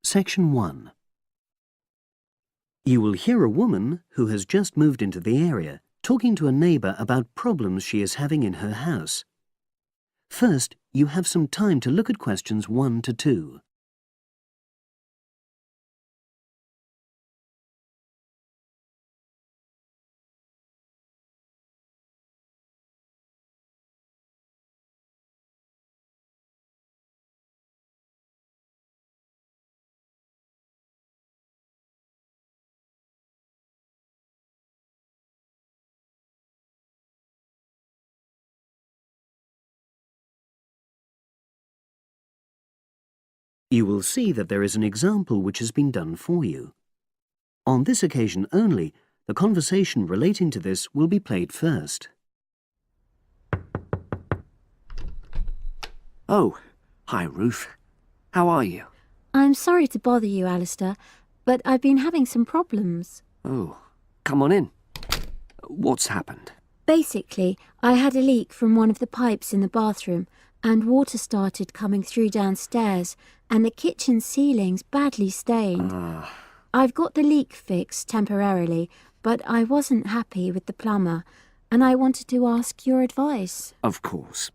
Section 1. You will hear a woman who has just moved into the area talking to a neighbour about problems she is having in her house. First, you have some time to look at questions 1 to 2. You will see that there is an example which has been done for you. On this occasion only, the conversation relating to this will be played first. Oh, hi Ruth. How are you? I'm sorry to bother you, Alistair, but I've been having some problems. Oh, come on in. What's happened? Basically, I had a leak from one of the pipes in the bathroom, and water started coming through downstairs, and the kitchen ceiling's badly stained. I've got the leak fixed temporarily, but I wasn't happy with the plumber, and I wanted to ask your advice. Of course.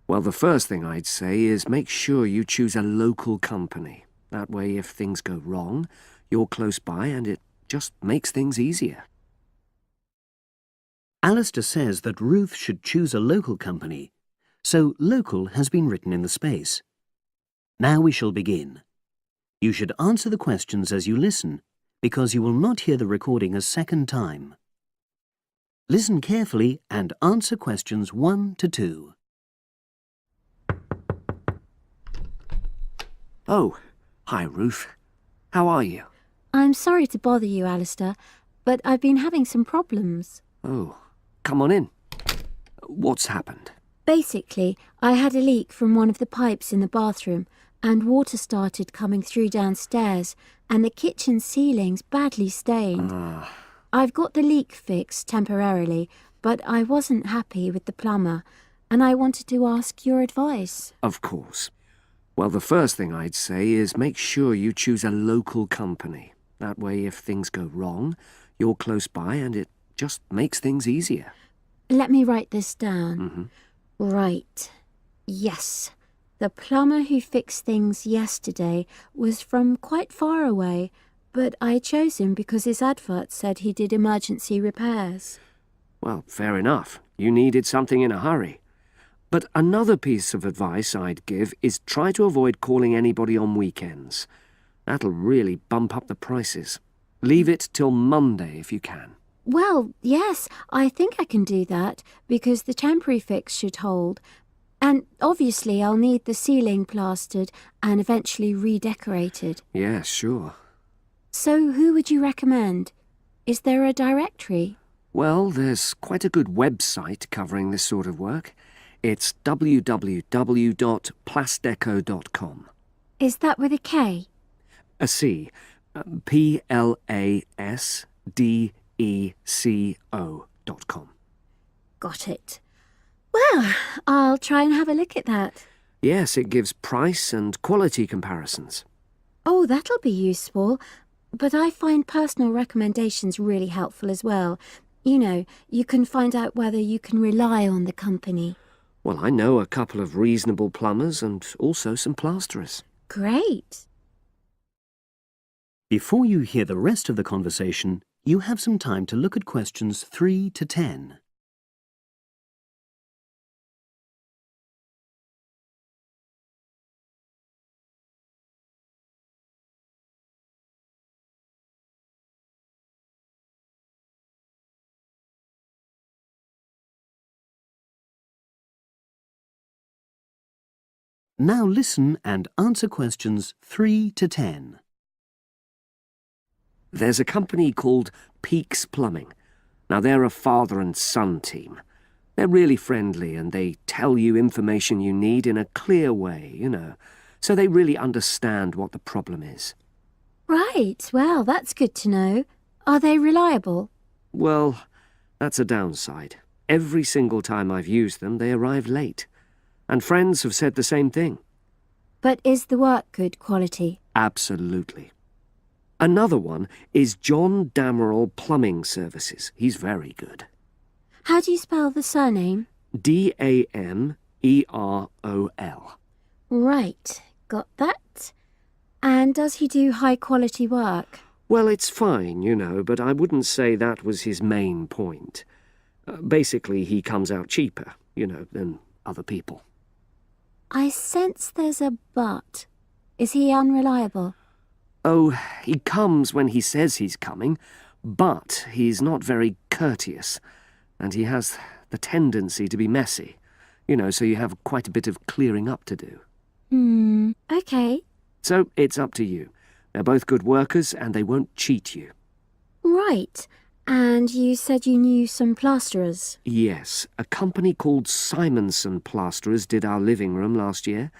Well, the first thing I'd say is make sure you choose a local company. That way, if things go wrong, you're close by and it just makes things easier. Alistair says that Ruth should choose a local company, so local has been written in the space. Now we shall begin. You should answer the questions as you listen, because you will not hear the recording a second time. Listen carefully and answer questions 1 to 2. Oh, hi Ruth. How are you? I'm sorry to bother you, Alistair, but I've been having some problems. Oh, come on in. What's happened? Basically, I had a leak from one of the pipes in the bathroom, and water started coming through downstairs, and the kitchen ceiling's badly stained. I've got the leak fixed temporarily, but I wasn't happy with the plumber, and I wanted to ask your advice. Of course. Well, the first thing I'd say is make sure you choose a local company. That way, if things go wrong, you're close by and it just makes things easier. Let me write this down. Right. Yes. The plumber who fixed things yesterday was from quite far away, but I chose him because his advert said he did emergency repairs. Well, fair enough. You needed something in a hurry. But another piece of advice I'd give is try to avoid calling anybody on weekends. That'll really bump up the prices. Leave it till Monday if you can. Well, yes, I think I can do that, because the temporary fix should hold. And obviously I'll need the ceiling plastered and eventually redecorated. Yeah, sure. So who would you recommend? Is there a directory? Well, there's quite a good website covering this sort of work. It's www.plasdeco.com. Is that with a K? A C. PLASDECO.com. Got it. Well, I'll try and have a look at that. Yes, it gives price and quality comparisons. Oh, that'll be useful. But I find personal recommendations really helpful as well. You know, you can find out whether you can rely on the company. Well, I know a couple of reasonable plumbers and also some plasterers. Great. Before you hear the rest of the conversation, you have some time to look at questions 3 to 10. Now listen and answer questions 3 to 10. There's a company called Peaks Plumbing. Now, they're a father and son team. They're really friendly and they tell you information you need in a clear way, so they really understand what the problem is. Right, well, that's good to know. Are they reliable? Well, that's a downside. Every single time I've used them, they arrive late. And friends have said the same thing. But is the work good quality? Absolutely. Another one is John Damerel Plumbing Services. He's very good. How do you spell the surname? Damerol. Right, got that. And does he do high-quality work? Well, it's fine, you know, but I wouldn't say that was his main point. Basically, he comes out cheaper, you know, than other people. I sense there's a but. Is he unreliable? Oh, he comes when he says he's coming, but he's not very courteous, and he has the tendency to be messy, you know, so you have quite a bit of clearing up to do. Okay. So it's up to you. They're both good workers, and they won't cheat you. Right. And you said you knew some plasterers? Yes, a company called Simonson Plasterers did our living room last year.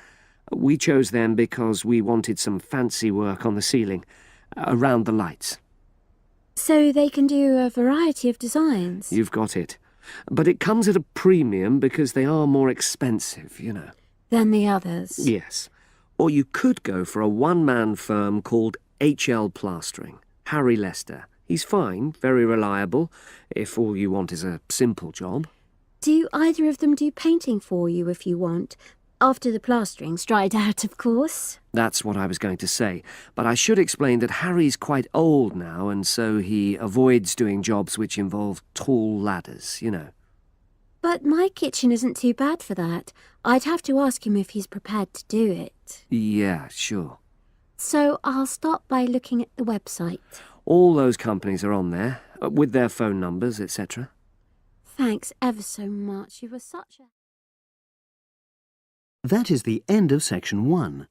We chose them because we wanted some fancy work on the ceiling, around the lights. So they can do a variety of designs? You've got it. But it comes at a premium because they are more expensive, you know. Than the others? Yes. Or you could go for a one-man firm called HL Plastering. Harry Lester. He's fine, very reliable, if all you want is a simple job. Do either of them do painting for you if you want? After the plastering's dried out, of course. That's what I was going to say, but I should explain that Harry's quite old now, and so he avoids doing jobs which involve tall ladders, you know. But my kitchen isn't too bad for that. I'd have to ask him if he's prepared to do it. Yeah, sure. So I'll start by looking at the website. All those companies are on there, with their phone numbers, etc. Thanks ever so much. You were such a... That is the end of section 1.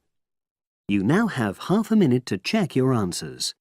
You now have half a minute to check your answers.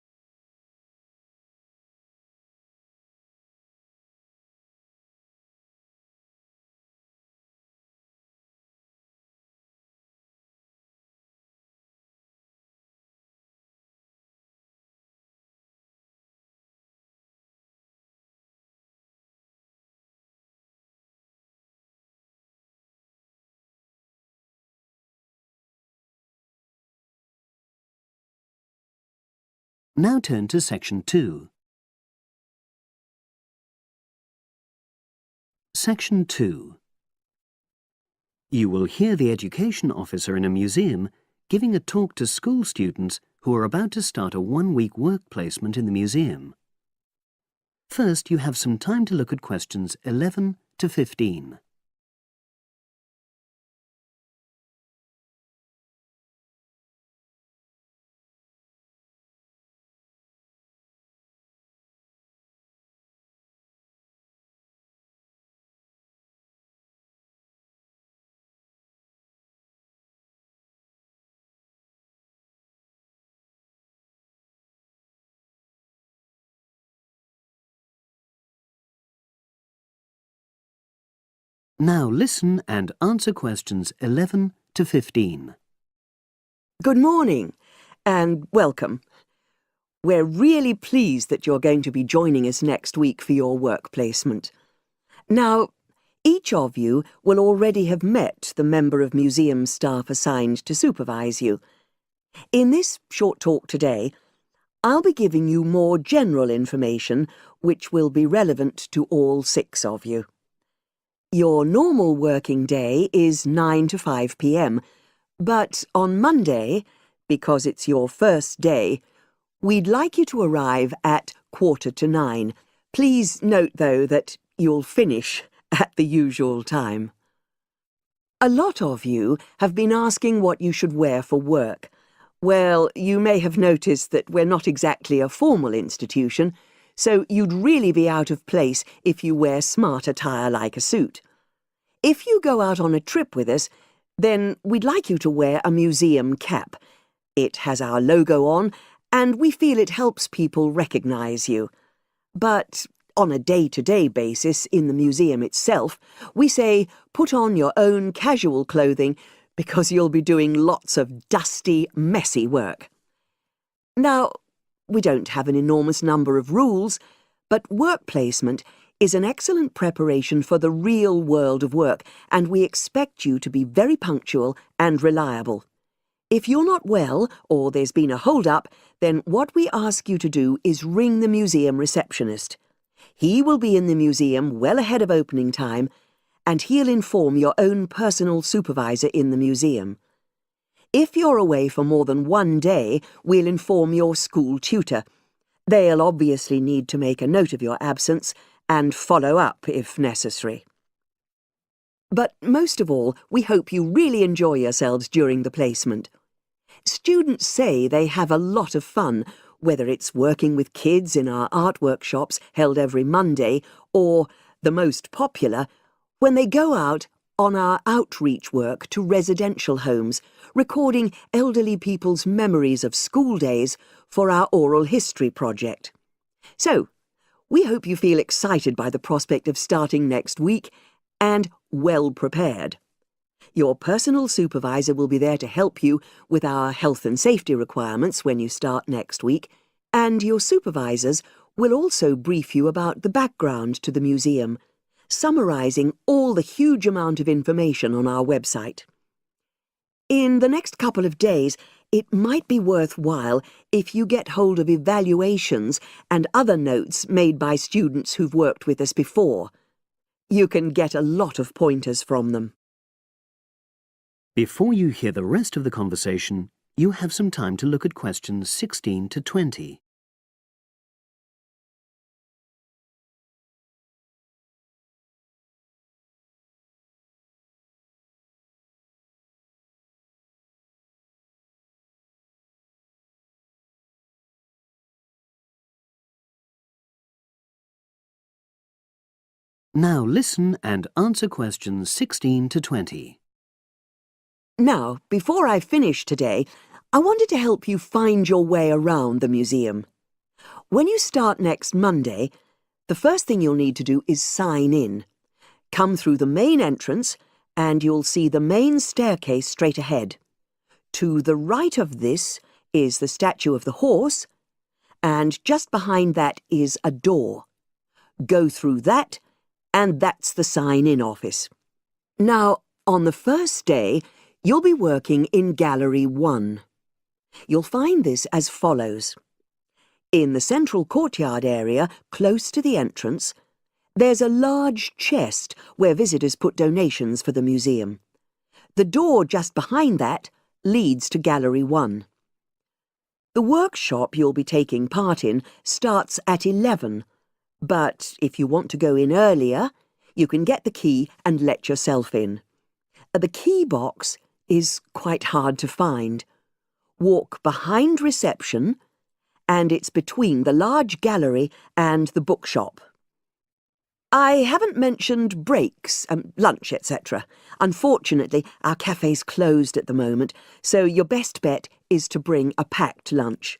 Now turn to section 2. Section 2. You will hear the education officer in a museum giving a talk to school students who are about to start a one-week work placement in the museum. First, you have some time to look at questions 11 to 15. Now listen and answer questions 11 to 15. Good morning and welcome. We're really pleased that you're going to be joining us next week for your work placement. Now, each of you will already have met the member of museum staff assigned to supervise you. In this short talk today, I'll be giving you more general information which will be relevant to all 6 of you. Your normal working day is 9 to 5 p.m, but on Monday, because it's your first day, we'd like you to arrive at 8:45. Please note, though, that you'll finish at the usual time. A lot of you have been asking what you should wear for work. Well, you may have noticed that we're not exactly a formal institution, so you'd really be out of place if you wear smart attire like a suit. If you go out on a trip with us, then we'd like you to wear a museum cap. It has our logo on, and we feel it helps people recognise you. But on a day-to-day basis in the museum itself, we say put on your own casual clothing because you'll be doing lots of dusty, messy work. Now, we don't have an enormous number of rules, but work placement is an excellent preparation for the real world of work, and we expect you to be very punctual and reliable. If you're not well or there's been a hold-up, then what we ask you to do is ring the museum receptionist. He will be in the museum well ahead of opening time, and he'll inform your own personal supervisor in the museum. If you're away for more than one day, we'll inform your school tutor. They'll obviously need to make a note of your absence and follow up if necessary. But most of all, we hope you really enjoy yourselves during the placement. Students say they have a lot of fun, whether it's working with kids in our art workshops held every Monday, or, the most popular, when they go out on our outreach work to residential homes, recording elderly people's memories of school days for our oral history project. So, we hope you feel excited by the prospect of starting next week and well prepared. Your personal supervisor will be there to help you with our health and safety requirements when you start next week, and your supervisors will also brief you about the background to the museum, summarising all the huge amount of information on our website. In the next couple of days, it might be worthwhile if you get hold of evaluations and other notes made by students who've worked with us before. You can get a lot of pointers from them. Before you hear the rest of the conversation, you have some time to look at questions 16 to 20. Now listen and answer questions 16 to 20. Now, before I finish today, I wanted to help you find your way around the museum. When you start next Monday, the first thing you'll need to do is sign in. Come through the main entrance and you'll see the main staircase straight ahead. To the right of this is the statue of the horse, and just behind that is a door. Go through that, and that's the sign-in office. Now, on the first day, you'll be working in Gallery 1. You'll find this as follows. In the central courtyard area, close to the entrance, there's a large chest where visitors put donations for the museum. The door just behind that leads to Gallery 1. The workshop you'll be taking part in starts at 11, but if you want to go in earlier, you can get the key and let yourself in. The key box is quite hard to find. Walk behind reception, and it's between the large gallery and the bookshop. I haven't mentioned breaks, lunch, etc. Unfortunately, our cafe's closed at the moment, so your best bet is to bring a packed lunch.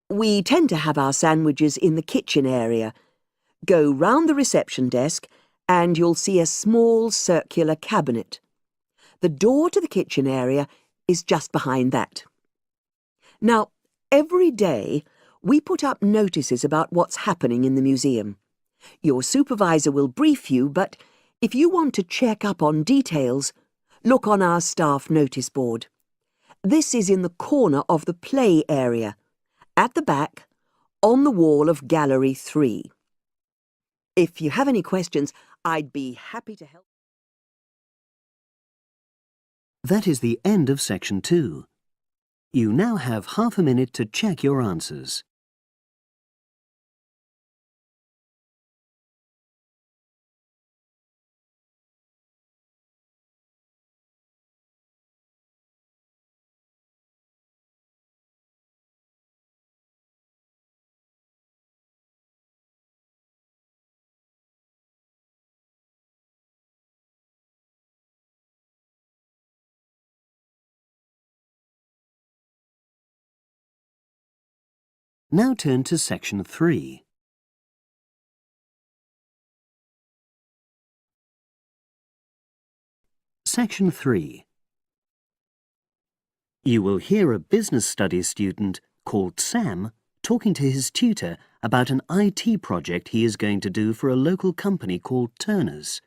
We tend to have our sandwiches in the kitchen area. Go round the reception desk, and you'll see a small circular cabinet. The door to the kitchen area is just behind that. Now, every day, we put up notices about what's happening in the museum. Your supervisor will brief you, but if you want to check up on details, look on our staff notice board. This is in the corner of the play area, at the back, on the wall of Gallery 3. If you have any questions, I'd be happy to help. That is the end of section 2. You now have half a minute to check your answers. Now turn to section 3. Section 3. You will hear a business studies student called Sam talking to his tutor about an IT project he is going to do for a local company called Turner's.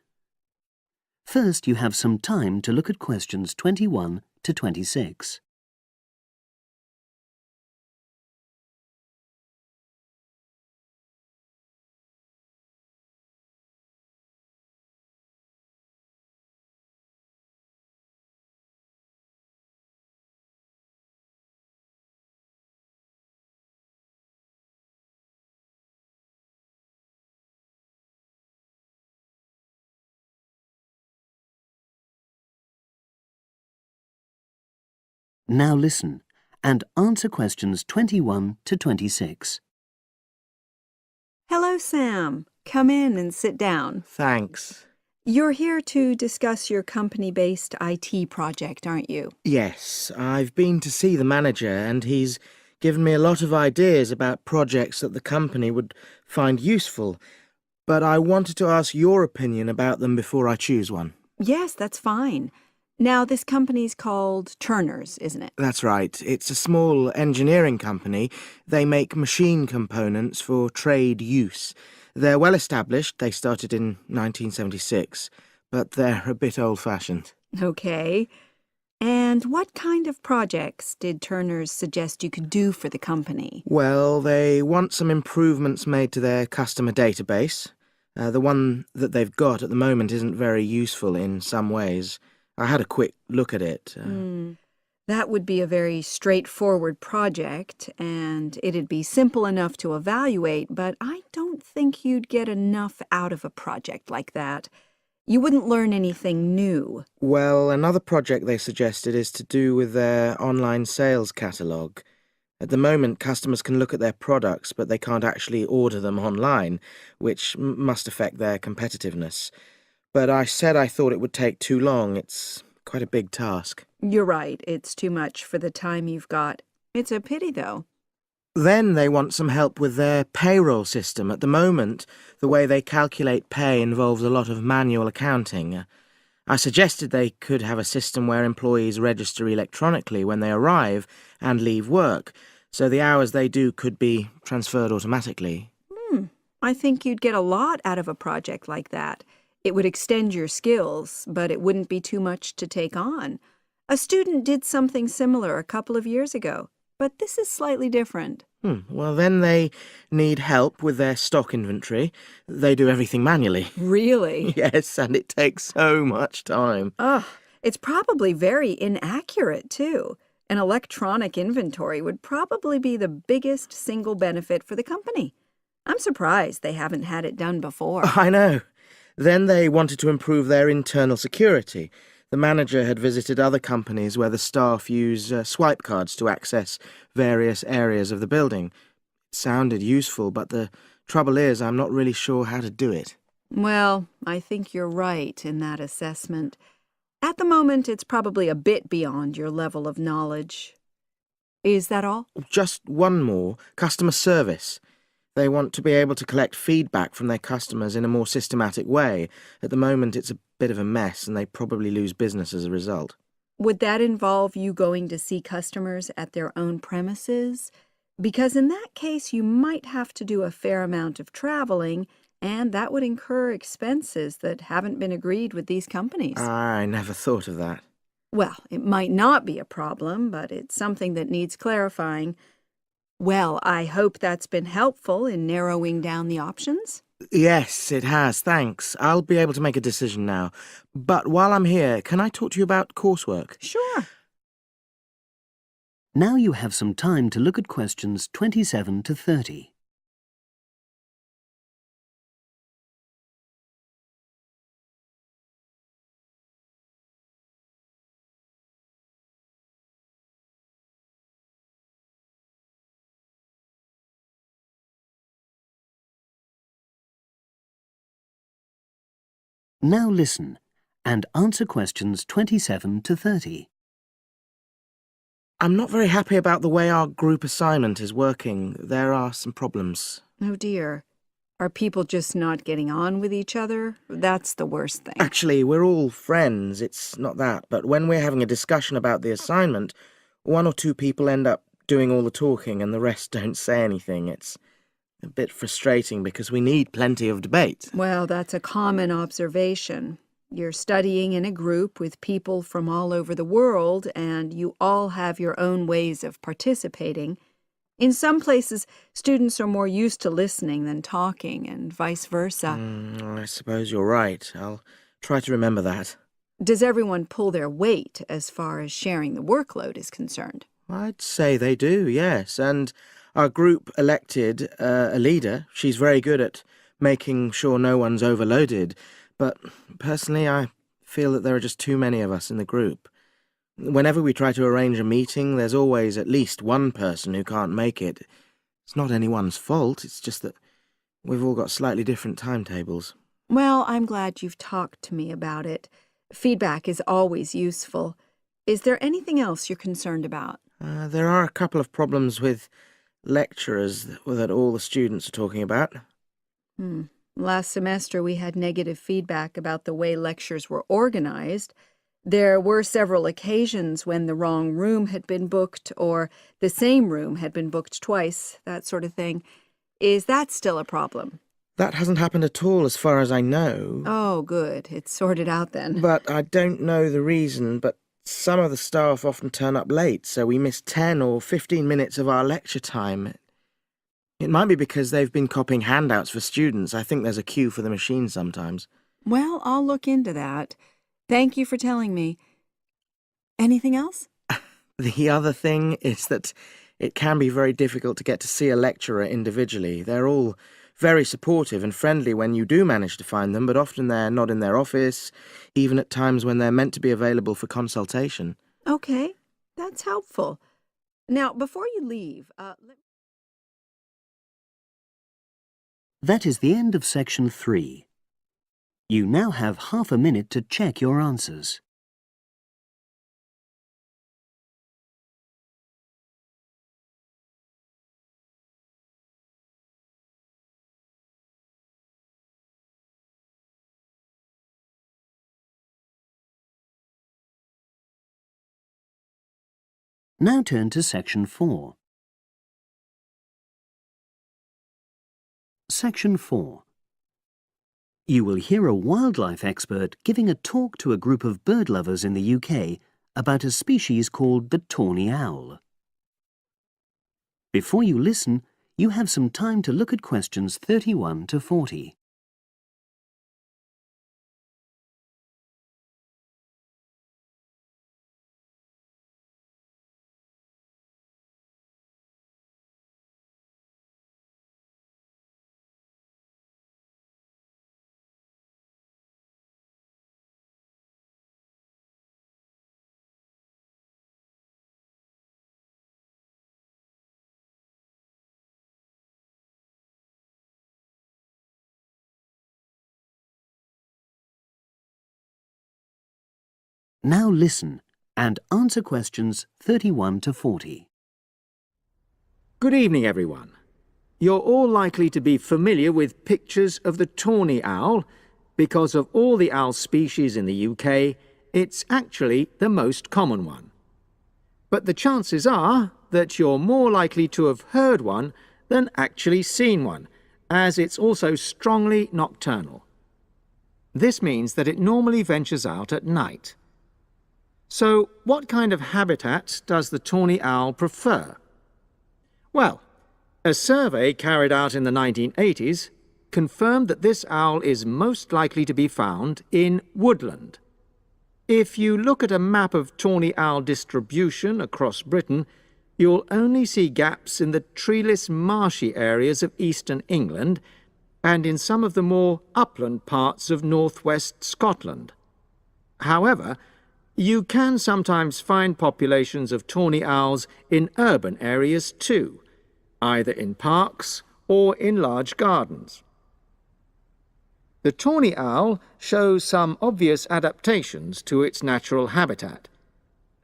First, you have some time to look at questions 21 to 26. Now listen and answer questions 21 to 26. Hello, Sam. Come in and sit down. Thanks. You're here to discuss your company-based IT project, aren't you? Yes, I've been to see the manager and he's given me a lot of ideas about projects that the company would find useful, but I wanted to ask your opinion about them before I choose one. Yes, that's fine. Now, this company's called Turner's, isn't it? That's right. It's a small engineering company. They make machine components for trade use. They're well established. They started in 1976, but they're a bit old-fashioned. Okay. And what kind of projects did Turner's suggest you could do for the company? Well, they want some improvements made to their customer database. The one that they've got at the moment isn't very useful in some ways. I had a quick look at it. That would be a very straightforward project, and it'd be simple enough to evaluate, but I don't think you'd get enough out of a project like that. You wouldn't learn anything new. Well, another project they suggested is to do with their online sales catalogue. At the moment, customers can look at their products, but they can't actually order them online, which must affect their competitiveness. But I said I thought it would take too long. It's quite a big task. You're right, it's too much for the time you've got. It's a pity, though. Then they want some help with their payroll system. At the moment, the way they calculate pay involves a lot of manual accounting. I suggested they could have a system where employees register electronically when they arrive and leave work, so the hours they do could be transferred automatically. I think you'd get a lot out of a project like that. It would extend your skills, but it wouldn't be too much to take on. A student did something similar a couple of years ago, but this is slightly different. Well, then they need help with their stock inventory. They do everything manually. Really? Yes, and it takes so much time. It's probably very inaccurate, too. An electronic inventory would probably be the biggest single benefit for the company. I'm surprised they haven't had it done before. I know. Then they wanted to improve their internal security. The manager had visited other companies where the staff use swipe cards to access various areas of the building. It sounded useful, but the trouble is I'm not really sure how to do it. Well, I think you're right in that assessment. At the moment, it's probably a bit beyond your level of knowledge. Is that all? Just one more. Customer service. They want to be able to collect feedback from their customers in a more systematic way. At the moment, it's a bit of a mess, and they probably lose business as a result. Would that involve you going to see customers at their own premises? Because in that case, you might have to do a fair amount of traveling, and that would incur expenses that haven't been agreed with these companies. I never thought of that. Well, it might not be a problem, but it's something that needs clarifying. Well, I hope that's been helpful in narrowing down the options. Yes, it has, thanks. I'll be able to make a decision now. But while I'm here, can I talk to you about coursework? Sure. Now you have some time to look at questions 27 to 30. Now listen and answer questions 27 to 30. I'm not very happy about the way our group assignment is working. There are some problems. Oh, dear. Are people just not getting on with each other? That's the worst thing. Actually, we're all friends, it's not that. But when we're having a discussion about the assignment, one or two people end up doing all the talking and the rest don't say anything. It's a bit frustrating because we need plenty of debate. Well, that's a common observation. You're studying in a group with people from all over the world, and you all have your own ways of participating. In some places, students are more used to listening than talking, and vice versa. I suppose you're right. I'll try to remember that. Does everyone pull their weight as far as sharing the workload is concerned? I'd say they do, yes. And our group elected a leader. She's very good at making sure no one's overloaded. But personally, I feel that there are just too many of us in the group. Whenever we try to arrange a meeting, there's always at least one person who can't make it. It's not anyone's fault, it's just that we've all got slightly different timetables. Well, I'm glad you've talked to me about it. Feedback is always useful. Is there anything else you're concerned about? There are a couple of problems with lecturers that all the students are talking about. Last semester we had negative feedback about the way lectures were organized. There were several occasions when the wrong room had been booked or the same room had been booked twice, that sort of thing. Is that still a problem? That hasn't happened at all as far as I know. Oh, good. It's sorted out then. But I don't know the reason, but some of the staff often turn up late, so we miss 10 or 15 minutes of our lecture time. It might be because they've been copying handouts for students. I think there's a queue for the machine sometimes. Well, I'll look into that. Thank you for telling me. Anything else? The other thing is that it can be very difficult to get to see a lecturer individually. They're all very supportive and friendly when you do manage to find them, but often they're not in their office, even at times when they're meant to be available for consultation. Okay, that's helpful. Now, before you leave, That is the end of section 3. You now have half a minute to check your answers. Now turn to section 4. Section 4. You will hear a wildlife expert giving a talk to a group of bird lovers in the UK about a species called the tawny owl. Before you listen, you have some time to look at questions 31 to 40. Now listen and answer questions 31 to 40. Good evening, everyone. You're all likely to be familiar with pictures of the tawny owl. Because of all the owl species in the UK, it's actually the most common one. But the chances are that you're more likely to have heard one than actually seen one, as it's also strongly nocturnal. This means that it normally ventures out at night. So, what kind of habitat does the tawny owl prefer? Well, a survey carried out in the 1980s confirmed that this owl is most likely to be found in woodland. If you look at a map of tawny owl distribution across Britain, you'll only see gaps in the treeless marshy areas of eastern England and in some of the more upland parts of northwest Scotland. However, you can sometimes find populations of tawny owls in urban areas too, either in parks or in large gardens. The tawny owl shows some obvious adaptations to its natural habitat.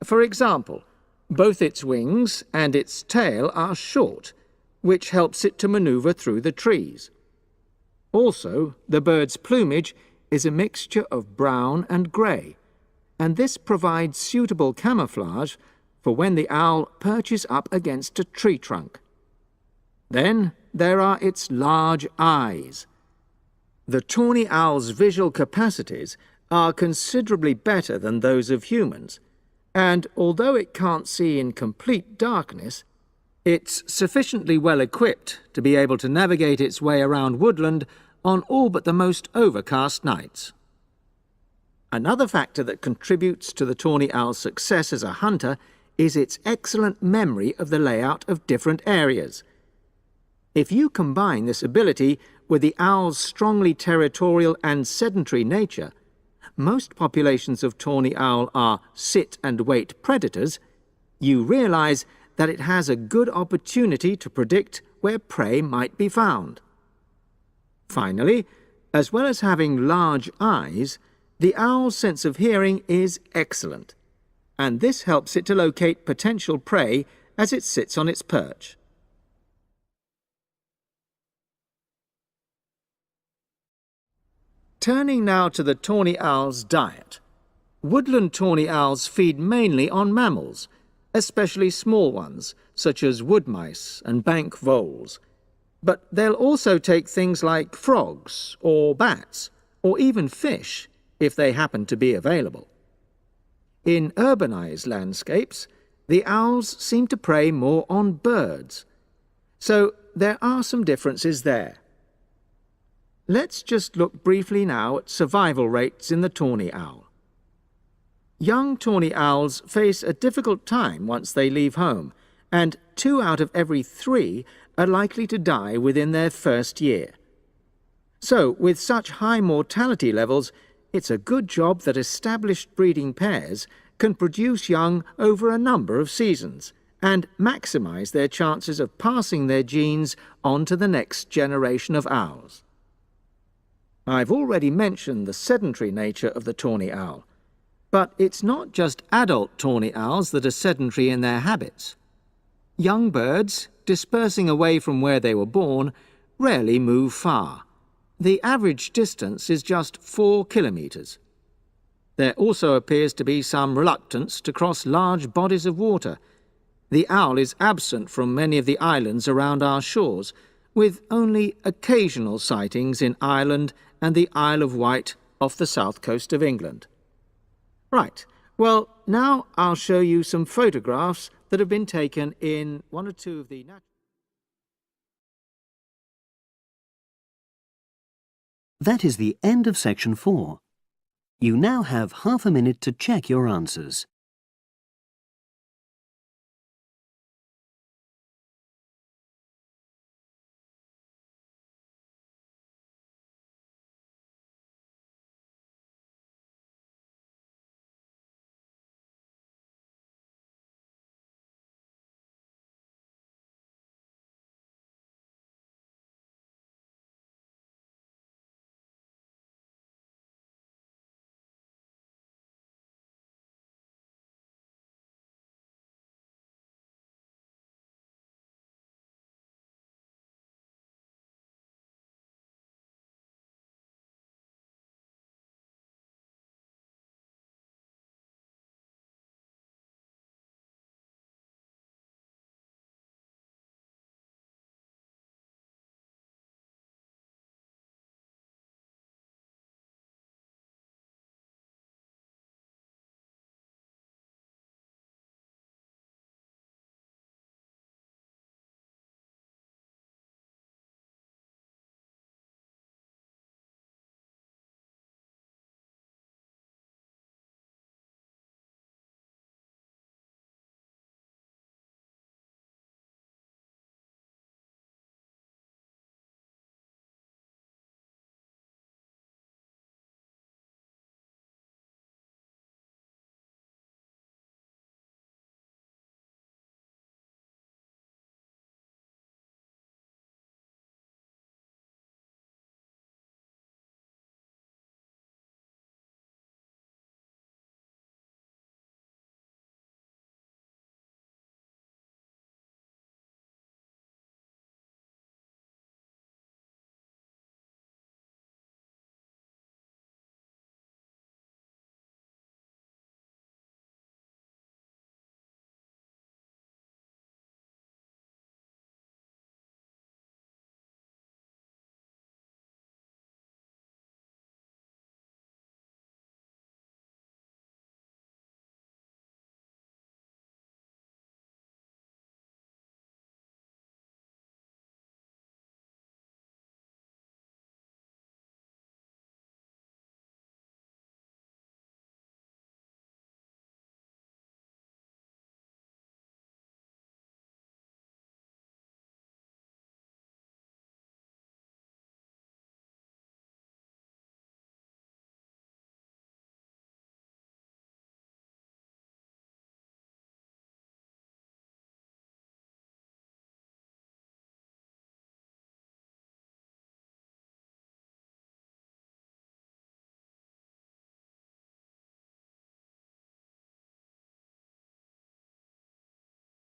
For example, both its wings and its tail are short, which helps it to maneuver through the trees. Also, the bird's plumage is a mixture of brown and grey, and this provides suitable camouflage for when the owl perches up against a tree trunk. Then there are its large eyes. The tawny owl's visual capacities are considerably better than those of humans, and although it can't see in complete darkness, it's sufficiently well equipped to be able to navigate its way around woodland on all but the most overcast nights. Another factor that contributes to the tawny owl's success as a hunter is its excellent memory of the layout of different areas. If you combine this ability with the owl's strongly territorial and sedentary nature, most populations of tawny owl are sit-and-wait predators, you realise that it has a good opportunity to predict where prey might be found. Finally, as well as having large eyes, the owl's sense of hearing is excellent, and this helps it to locate potential prey as it sits on its perch. Turning now to the tawny owl's diet. Woodland tawny owls feed mainly on mammals, especially small ones, such as wood mice and bank voles. But they'll also take things like frogs or bats, or even fish, if they happen to be available. In urbanized landscapes, the owls seem to prey more on birds. So there are some differences there. Let's just look briefly now at survival rates in the tawny owl. Young tawny owls face a difficult time once they leave home, and 2 out of every 3 are likely to die within their first year. So, with such high mortality levels, it's a good job that established breeding pairs can produce young over a number of seasons and maximise their chances of passing their genes on to the next generation of owls. I've already mentioned the sedentary nature of the tawny owl, but it's not just adult tawny owls that are sedentary in their habits. Young birds, dispersing away from where they were born, rarely move far. The average distance is just 4 kilometres. There also appears to be some reluctance to cross large bodies of water. The owl is absent from many of the islands around our shores, with only occasional sightings in Ireland and the Isle of Wight off the south coast of England. Right, well, now I'll show you some photographs that have been taken in one or two of the... That is the end of section 4. You now have half a minute to check your answers.